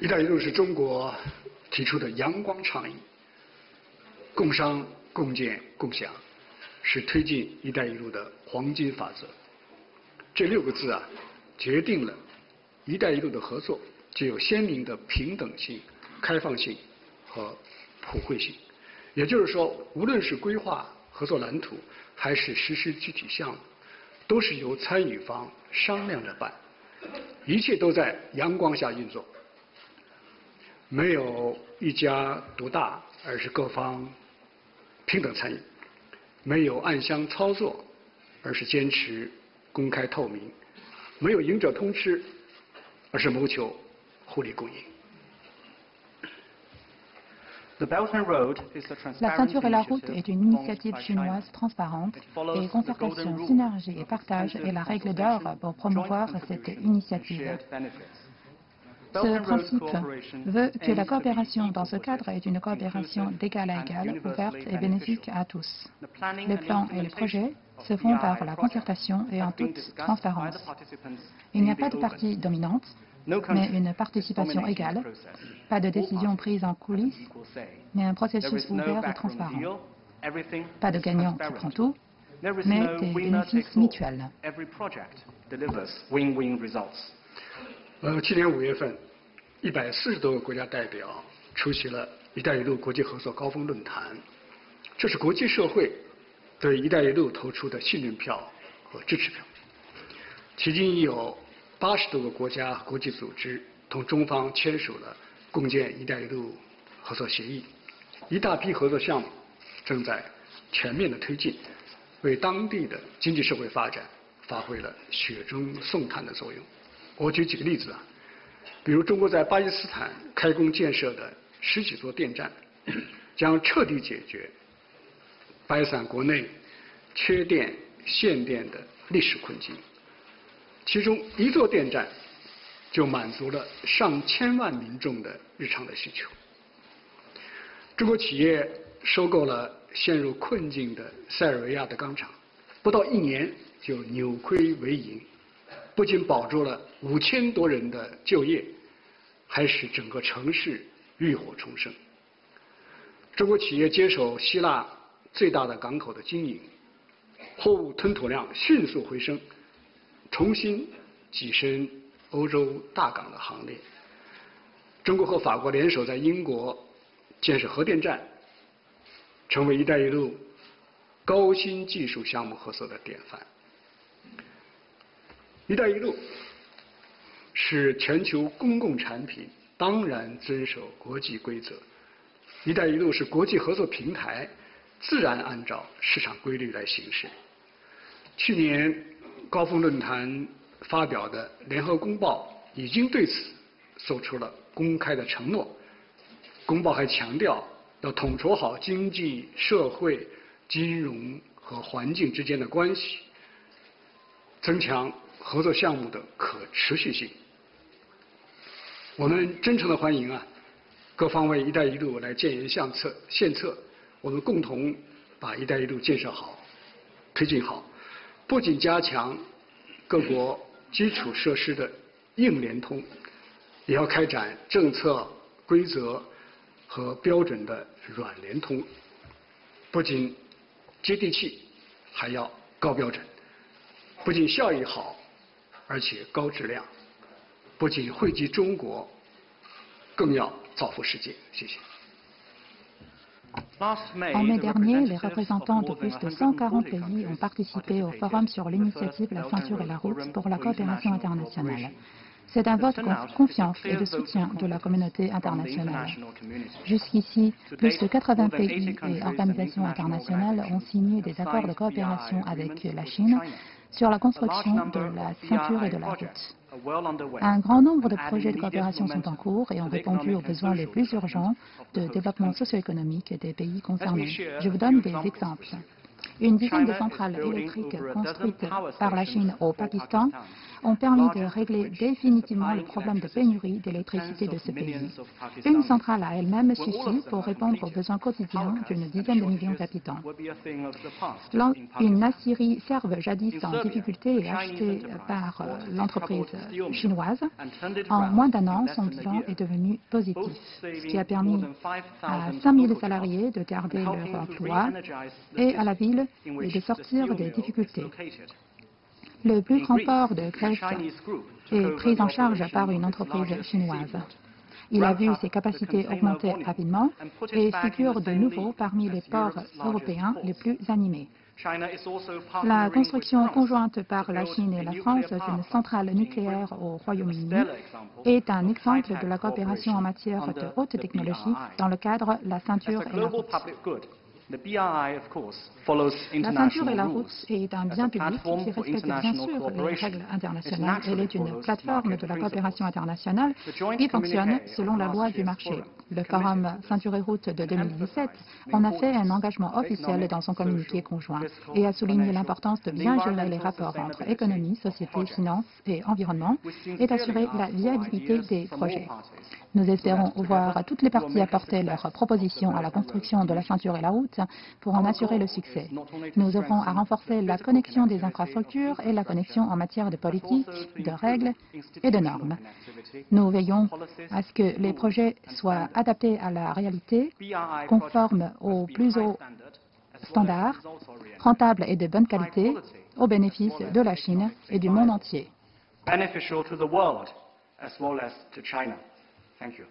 “一带一路”是中国提出的阳光倡议，共商、共建、共享是推进“一带一路”的黄金法则。这6个字啊，决定了“一带一路”的合作具有鲜明的平等性、开放性和普惠性。也就是说，无论是规划合作蓝图，还是实施具体项目，都是由参与方商量着办，一切都在阳光下运作。没有一家独大，而是各方平等参与；没有暗箱操作，而是坚持公开透明；没有赢者通吃，而是谋求互利共赢。La ceinture et la route est une initiative chinoise transparente et concertation, synergie et partage est la règle d'or pour promouvoir cette initiative. Ce principe veut que la coopération dans ce cadre est une coopération d'égal à égal, ouverte et bénéfique à tous. Les plans et les projets se font par la concertation et en toute transparence. Il n'y a pas de partie dominante, mais une participation égale, pas de décision prise en coulisses, mais un processus ouvert et transparent. Pas de gagnant qui prend tout, mais des bénéfices mutuels. 去年5月份，140多个国家代表出席了“一带一路”国际合作高峰论坛，这是国际社会对“一带一路”投出的信任票和支持票。迄今已有80多个国家和国际组织同中方签署了共建“一带一路”合作协议，一大批合作项目正在全面的推进，为当地的经济社会发展发挥了雪中送炭的作用。我举几个例子啊，比如中国在巴基斯坦开工建设的10几座电站，将彻底解决巴基斯坦国内缺电限电的历史困境。其中1座电站就满足了上千万民众的日常的需求。中国企业收购了陷入困境的塞尔维亚的钢厂，不到1年就扭亏为盈，不仅保住了5000多人的就业，还使整个城市浴火重生。中国企业接手希腊最大的港口的经营，货物吞吐量迅速回升，重新跻身欧洲大港的行列。中国和法国联手在英国建设核电站，成为“一带一路”高新技术项目合作的典范。“一带一路”是全球公共产品，当然遵守国际规则。“一带一路”是国际合作平台，自然按照市场规律来行事。去年高峰论坛发表的联合公报已经对此做出了公开的承诺。公报还强调要统筹好经济、社会、金融和环境之间的关系，增强合作项目的可持续性。我们真诚的欢迎各方为“一带一路”来建言献策，我们共同把“一带一路”建设好、推进好，不仅加强各国基础设施的硬联通，也要开展政策、规则和标准的软联通，不仅接地气，还要高标准，不仅效益好，而且高质量，不仅惠及中国，更要造福世界。谢谢。En mai dernier, les représentants de plus de 140 pays ont participé au forum sur l'initiative La ceinture et la route pour la coopération internationale. C'est un vote de confiance et de soutien de la communauté internationale. Jusqu'ici, plus de 80 pays et organisations internationales ont signé des accords de coopération avec la Chine sur la construction de la ceinture et de la route. Un grand nombre de projets de coopération sont en cours et ont répondu aux besoins les plus urgents de développement socio-économique des pays concernés. Je vous donne des exemples. Une dizaine de centrales électriques construites par la Chine au Pakistan ont permis de régler définitivement le problème de pénurie d'électricité de ce pays. Une centrale à elle-même suffit pour répondre aux besoins quotidiens d'une dizaine de millions d'habitants. Une aciérie serve jadis en difficulté et achetée par l'entreprise chinoise. En moins d'un an, son bilan est devenu positif, ce qui a permis à 5000 salariés de garder leur emploi et à la ville de sortir des difficultés. Le plus grand port de Grèce est pris en charge par une entreprise chinoise. Il a vu ses capacités augmenter rapidement et figure de nouveau parmi les ports européens les plus animés. La construction conjointe par la Chine et la France d'une centrale nucléaire au Royaume-Uni est un exemple de la coopération en matière de haute technologie dans le cadre de la ceinture et la route. La ceinture et la route est un bien public qui respecte bien sûr les règles internationales. Elle est une plateforme de la coopération internationale qui fonctionne selon la loi du marché. Le Forum Ceinture et Route de 2017 en a fait un engagement officiel dans son communiqué conjoint et a souligné l'importance de bien gérer les rapports entre économie, société, finances et environnement et d'assurer la viabilité des projets. Nous espérons voir toutes les parties apporter leurs propositions à la construction de la ceinture et la route pour en assurer le succès. Nous œuvrons à renforcer la connexion des infrastructures et la connexion en matière de politique, de règles et de normes. Nous veillons à ce que les projets soient adaptés à la réalité, conformes aux plus hauts standards, rentables et de bonne qualité, au bénéfice de la Chine et du monde entier. Beneficial to the world as well as to China. Thank you.